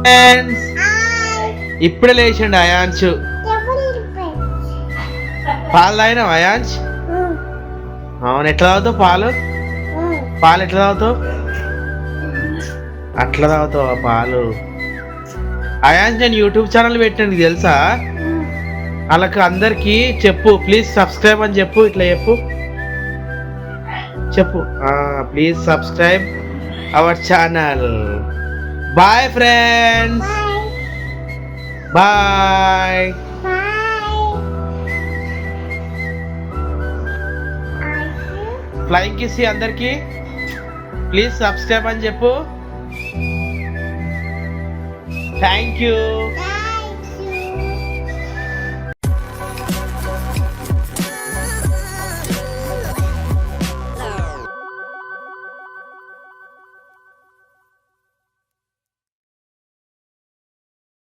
Friends ఇప్పుడే లేచిండు అయాంశు. పాలు తాగినావు అయాంశ్? అవును. ఎట్లా తాగుతావు పాలు? పాలు ఎట్లా తాగుతావు? అట్లా తాగుతావా పాలు? అయాంశ్ నేను యూట్యూబ్ ఛానల్ పెట్టండి తెలుసా? వాళ్ళకి అందరికి చెప్పు, ప్లీజ్ సబ్స్క్రైబ్ అని చెప్పు. ఇట్లా చెప్పు, చెప్పు. Please subscribe our channel. Bye friends, bye. Flying kiss అందరికి. ప్లీజ్ సబ్స్క్రైబ్ అని చెప్పు. Thank you.